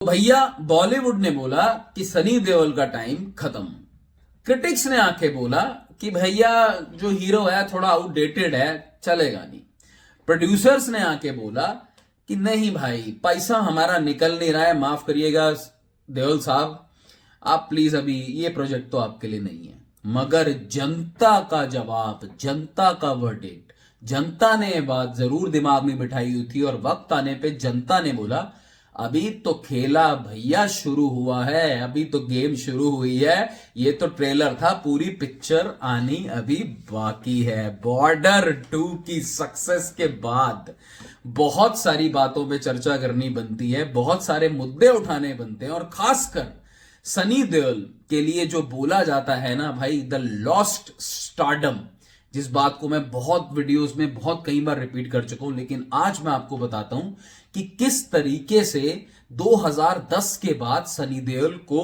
भैया बॉलीवुड ने बोला कि सनी देओल का टाइम खत्म। क्रिटिक्स ने आके बोला कि भैया जो हीरो है थोड़ा आउटडेटेड है, चलेगा नहीं। प्रोड्यूसर्स ने आके बोला कि नहीं भाई, पैसा हमारा निकल नहीं रहा है, माफ करिएगा देओल साहब, आप प्लीज अभी ये प्रोजेक्ट तो आपके लिए नहीं है। मगर जनता का जवाब, जनता का वर्डिक्ट, जनता ने ये बात जरूर दिमाग में बिठाई हुई थी और वक्त आने पे जनता ने बोला अभी तो खेला भैया शुरू हुआ है, अभी तो गेम शुरू हुई है। ये तो ट्रेलर था, पूरी पिक्चर आनी अभी बाकी है। बॉर्डर 2 की सक्सेस के बाद बहुत सारी बातों पे चर्चा करनी बनती है, बहुत सारे मुद्दे उठाने बनते हैं और खासकर सनी देओल के लिए जो बोला जाता है ना भाई, द लॉस्ट स्टारडम, जिस बात को मैं बहुत वीडियोस में बहुत कई बार रिपीट कर चुका हूं, लेकिन आज मैं आपको बताता हूं कि किस तरीके से 2010 के बाद सनी देओल को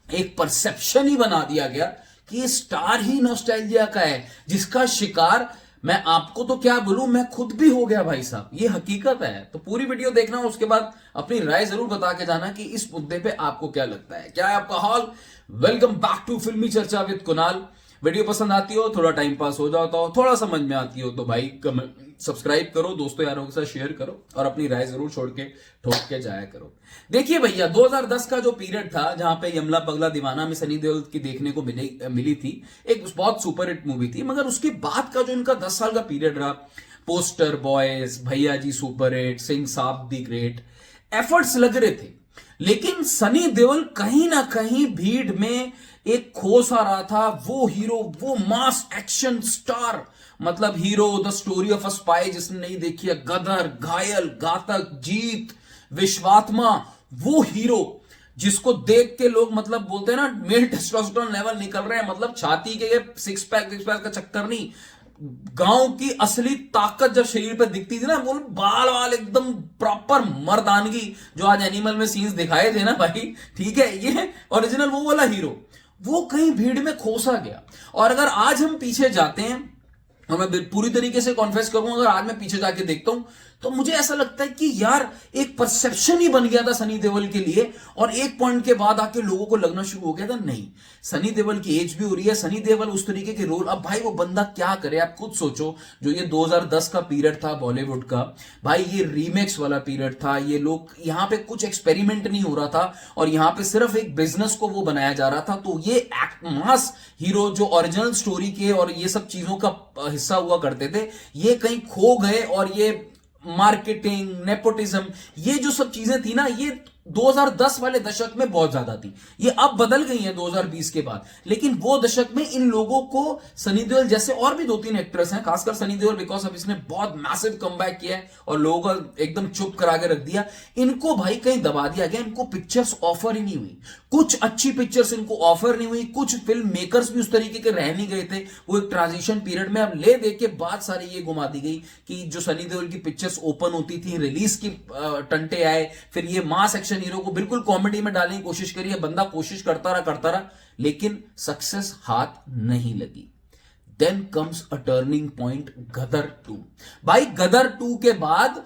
एक परसेप्शन ही बना दिया गया कि ये स्टार ही नॉस्टैल्जिया का है, जिसका शिकार मैं आपको तो क्या बोलूं, मैं खुद भी हो गया भाई साहब। ये हकीकत है। तो पूरी वीडियो देखना, उसके बाद अपनी राय जरूर बता के जाना कि इस मुद्दे पे आपको क्या लगता है। क्या है आपका हाल? वेलकम बैक टू फिल्मी चर्चा विद कुणाल। वीडियो पसंद आती हो, थोड़ा टाइम पास हो जाता हो, थोड़ा समझ में आती हो तो भाई सब्सक्राइब करो, दोस्तों यारों के साथ शेयर करो और अपनी राय जरूर छोड़ के ठोक के जाया करो। देखिए भैया, 2010 का जो पीरियड था जहां पे यमला पगला दीवाना में सनी देओल की देखने को मिली थी, एक बहुत सुपर हिट मूवी थी। मगर उसके बाद का जो इनका 10 साल का पीरियड रहा, पोस्टर बॉयज, भैया जी सुपर हिट, सिंह साहब दी ग्रेट, एफर्ट्स लग रहे थे, लेकिन सनी देओल कहीं ना कहीं भीड़ में एक खो सा रहा था। वो हीरो, वो मास एक्शन स्टार, मतलब hero, the story of a spy जिसने नहीं देखी है, गदर, घायल, घातक, जीत, विश्वात्मा, वो हीरो जिसको देख के लोग मतलब बोलते हैं ना, मेल टेस्टोस्टेरोन लेवल निकल रहे हैं। मतलब छाती के ये सिक्स पैक का चक्कर नहीं, गांव की असली ताकत जब शरीर पर दिखती थी ना, वो बाल वाल एकदम प्रॉपर मर्दानगी, जो आज एनिमल में सीन्स दिखाए थे ना भाई, ठीक है, ये ओरिजिनल वो वाला हीरो, वो कहीं भीड़ में खोसा गया। और अगर आज हम पीछे जाते हैं, और मैं पूरी तरीके से कॉन्फेस करूंगा, अगर आज मैं पीछे जाके देखता हूं तो मुझे ऐसा लगता है कि यार एक परसेप्शन ही बन गया था सनी देओल के लिए, और एक पॉइंट के बाद आके लोगों को लगना शुरू हो गया था नहीं, सनी देओल की एज भी हो रही है, सनी देओल उस तरीके के रोल, अब भाई वो बंदा क्या करे। आप खुद सोचो, जो ये 2010 का पीरियड था बॉलीवुड का, भाई ये रीमेक्स वाला पीरियड था, ये लोग यहाँ पे कुछ एक्सपेरिमेंट नहीं हो रहा था और यहाँ पे सिर्फ एक बिजनेस को वो बनाया जा रहा था। तो ये मास हीरो जो ओरिजिनल स्टोरी के और ये सब चीजों का हिस्सा हुआ करते थे, ये कहीं खो गए। और ये मार्केटिंग, नेपोटिज्म, ये जो सब चीजें थी ना, ये 2010 वाले दशक में बहुत ज्यादा थी। ये अब बदल गई हैं 2020 के बाद, लेकिन वो दशक में इन लोगों को, सनी देओल जैसे और भी 2-3 एक्ट्रेस हैं, खासकर सनी देओल बिकॉज अब इसने बहुत मैसिव कमबैक किया है और लोगों को एकदम चुप करा के रख दिया, इनको भाई कहीं दबा दिया गया। इनको पिक्चर्स ऑफर ही नहीं हुई, कुछ अच्छी पिक्चर्स इनको ऑफर नहीं हुई, कुछ फिल्म मेकर्स भी उस तरीके के रह नहीं गए थे। वो एक ट्रांजिशन पीरियड में अब ले दे के बात सारी ये घुमा दी गई कि जो सनी देओल की पिक्चर्स ओपन होती थी, रिलीज की टंटे आए, फिर ये मास एक्शन हीरो को बिल्कुल कॉमेडी में डालने की कोशिश करी है। बंदा कोशिश करता रहा, लेकिन सक्सेस हाथ नहीं लगी। Then comes a turning point, Gadar 2। भाई गदर 2 के बाद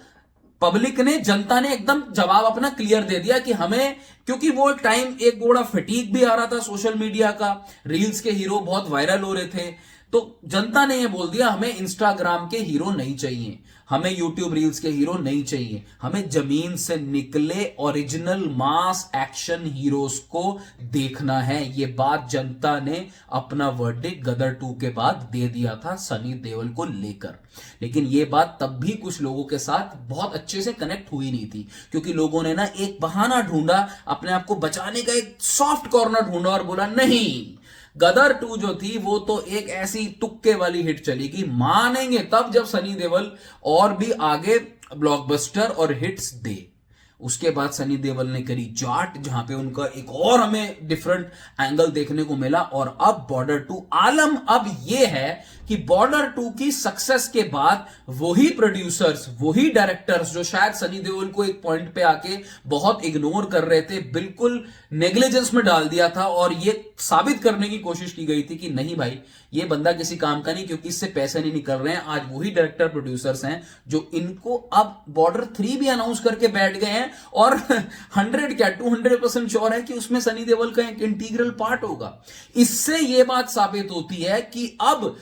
पब्लिक ने, जनता ने एकदम जवाब अपना क्लियर दे दिया कि हमें, क्योंकि वो टाइम एक बड़ा फटीक भी आ रहा था सोशल मीडिया का, रील्स के हीरो बहुत वायरल हो रहे थे, तो जनता ने ये बोल दिया हमें इंस्टाग्राम के हीरो नहीं चाहिए, हमें यूट्यूब रील्स के हीरो नहीं चाहिए, हमें जमीन से निकले ओरिजिनल मास एक्शन हीरोज को देखना है। ये बात जनता ने अपना वर्डिक्ट गदर 2 के बाद दे दिया था सनी देओल को लेकर। लेकिन ये बात तब भी कुछ लोगों के साथ बहुत अच्छे से कनेक्ट हुई नहीं थी, क्योंकि लोगों ने ना एक बहाना ढूंढा, अपने आप को बचाने का एक सॉफ्ट कॉर्नर ढूंढा और बोला नहीं, गदर 2 जो थी वो तो एक ऐसी तुक्के वाली हिट चलेगी, मानेंगे तब जब सनी देओल और भी आगे ब्लॉकबस्टर और हिट्स दे। उसके बाद सनी देओल ने करी जाट, जहां पे उनका एक और हमें डिफरेंट एंगल देखने को मिला। और अब बॉर्डर 2, आलम अब यह है कि बॉर्डर 2 की सक्सेस के बाद वही प्रोड्यूसर्स, वही डायरेक्टर्स जो शायद सनी देओल को एक पॉइंट पे आके बहुत इग्नोर कर रहे थे, बिल्कुल नेग्लिजेंस में डाल दिया था और ये साबित करने की कोशिश की गई थी कि नहीं भाई, ये बंदा किसी काम का नहीं, क्योंकि इससे पैसे नहीं निकल रहे हैं। आज वही डायरेक्टर प्रोड्यूसर्स हैं जो इनको अब बॉर्डर 3 भी अनाउंस करके बैठ गए हैं है और 100 क्या 200% श्योर है कि उसमें सनी देओल का एक इंटीग्रल पार्ट होगा। इससे यह बात साबित होती है कि अब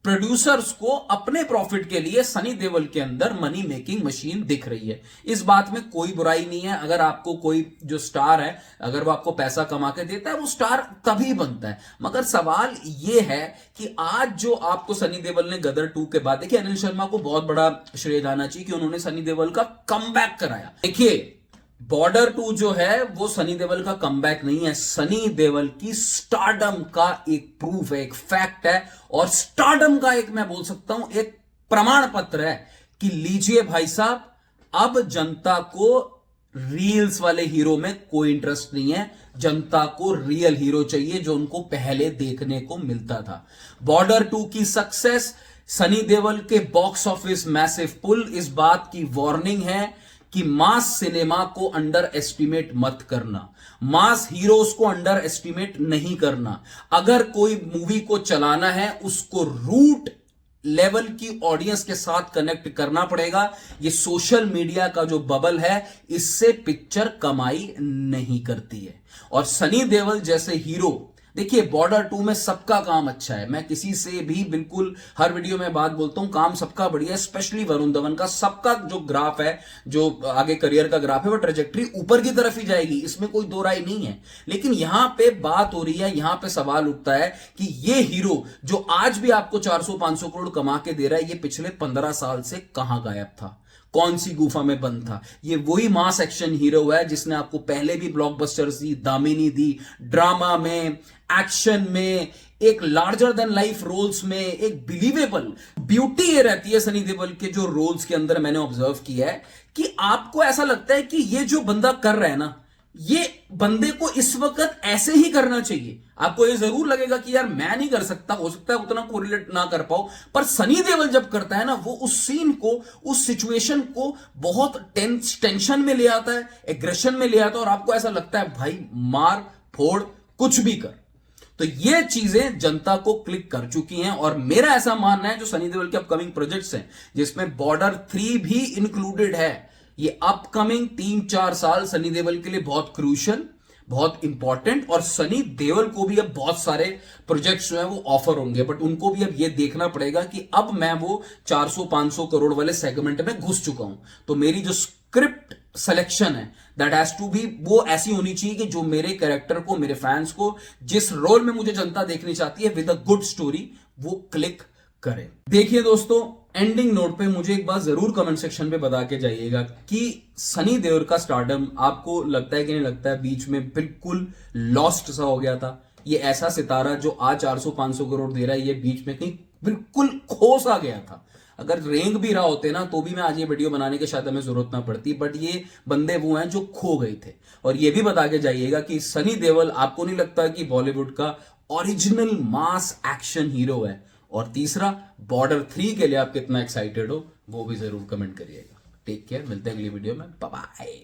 प्रोड्यूसर्स को अपने प्रॉफिट के लिए सनी देओल के अंदर मनी मेकिंग मशीन दिख रही है। इस बात में कोई बुराई नहीं है। अगर आपको कोई जो स्टार है अगर वो आपको पैसा कमा के देता है वो स्टार तभी बनता है। मगर सवाल ये है कि आज जो आपको सनी देओल ने गदर 2 के बाद, देखिए अनिल शर्मा को बहुत बड़ा श्रेय जाना चाहिए कि उन्होंने सनी देओल का कमबैक कराया। देखिए बॉर्डर 2 जो है वो सनी देओल का कमबैक नहीं है, सनी देओल की स्टारडम का एक प्रूफ है, एक फैक्ट है और स्टारडम का एक मैं बोल सकता हूं एक प्रमाण पत्र है कि लीजिए भाई साहब, अब जनता को रील्स वाले हीरो में कोई इंटरेस्ट नहीं है। जनता को रियल हीरो चाहिए जो उनको पहले देखने को मिलता था। बॉर्डर 2 की सक्सेस, सनी देओल के बॉक्स ऑफिस मैसिव पुल इस बात की वार्निंग है कि मास सिनेमा को अंडर एस्टिमेट मत करना, मास हीरोज को अंडर एस्टिमेट नहीं करना। अगर कोई मूवी को चलाना है उसको रूट लेवल की ऑडियंस के साथ कनेक्ट करना पड़ेगा। ये सोशल मीडिया का जो बबल है इससे पिक्चर कमाई नहीं करती है। और सनी देओल जैसे हीरो, देखिए बॉर्डर 2 में सबका काम अच्छा है, मैं किसी से भी बिल्कुल हर वीडियो में बात बोलता हूं, काम सबका बढ़िया है, स्पेशली वरुण धवन का। सबका जो ग्राफ है, जो आगे करियर का ग्राफ है, वो ट्रेजेक्टरी ऊपर की तरफ ही जाएगी, इसमें कोई दो राय नहीं है। लेकिन यहां पे बात हो रही है, यहां पे सवाल उठता है कि ये हीरो जो आज भी आपको 400-500 करोड़ कमा के दे रहा है, ये पिछले 15 साल से कहां गायब था, कौन सी गुफा में बंद था? ये वही मास एक्शन हीरो है जिसने आपको पहले भी ब्लॉकबस्टर्स दी, दामिनी दी, ड्रामा में, एक्शन में, एक लार्जर देन लाइफ रोल्स में, एक बिलीवेबल ब्यूटी ये रहती है सनी देओल के जो रोल्स के अंदर मैंने ऑब्जर्व किया है कि आपको ऐसा लगता है कि ये जो बंदा कर रहा है ना, ये बंदे को इस वक्त ऐसे ही करना चाहिए। आपको ये जरूर लगेगा कि यार मैं नहीं कर सकता, हो सकता है उतना कोरिलेट ना कर पाओ, पर सनी देओल जब करता है ना, वो उस सीन को, उस सिचुएशन को बहुत टेंशन में ले आता है, एग्रेशन में ले आता है और आपको ऐसा लगता है भाई मार फोड़ कुछ भी कर। तो ये चीजें जनता को क्लिक कर चुकी हैं और मेरा ऐसा मानना है जो सनी देओल के अपकमिंग प्रोजेक्ट्स हैं, जिसमें बॉर्डर 3 भी इंक्लूडेड है, ये अपकमिंग 3-4 साल सनी देओल के लिए बहुत क्रूशियल, बहुत इंपॉर्टेंट, और सनी देओल को भी अब बहुत सारे प्रोजेक्ट्स जो हैं वो ऑफर होंगे, बट उनको भी अब ये देखना पड़ेगा कि अब मैं वो 400-500 करोड़ वाले सेगमेंट में घुस चुका हूं, तो मेरी जो स्क्रिप्ट सिलेक्शन है दैट हैज टू बी, वो ऐसी होनी चाहिए कि जो मेरे कैरेक्टर को, मेरे फैंस को, जिस रोल में मुझे जनता देखनी चाहती है विद अ गुड स्टोरी, वो क्लिक करे। देखिए दोस्तों, एंडिंग नोट पे मुझे एक बात जरूर कमेंट सेक्शन पे बता के जाइएगा कि सनी देओल का स्टारडम आपको लगता है कि नहीं लगता है बीच में बिल्कुल लॉस्ट सा हो गया था? ये ऐसा सितारा जो आज 400-500 करोड़ दे रहा है, ये बीच में कहीं बिल्कुल खो सा गया था। अगर रेंग भी रहा होते ना तो भी मैं आज ये वीडियो बनाने की शायद हमें जरूरत ना पड़ती, बट ये बंदे वो हैं जो खो गए थे। और ये भी बता के जाइएगा कि सनी देओल आपको नहीं लगता कि बॉलीवुड का ओरिजिनल मास एक्शन हीरो है? और तीसरा, बॉर्डर 3 के लिए आप कितना एक्साइटेड हो वो भी जरूर कमेंट करिएगा। टेक केयर, मिलते हैं अगली वीडियो में, बाय बाय।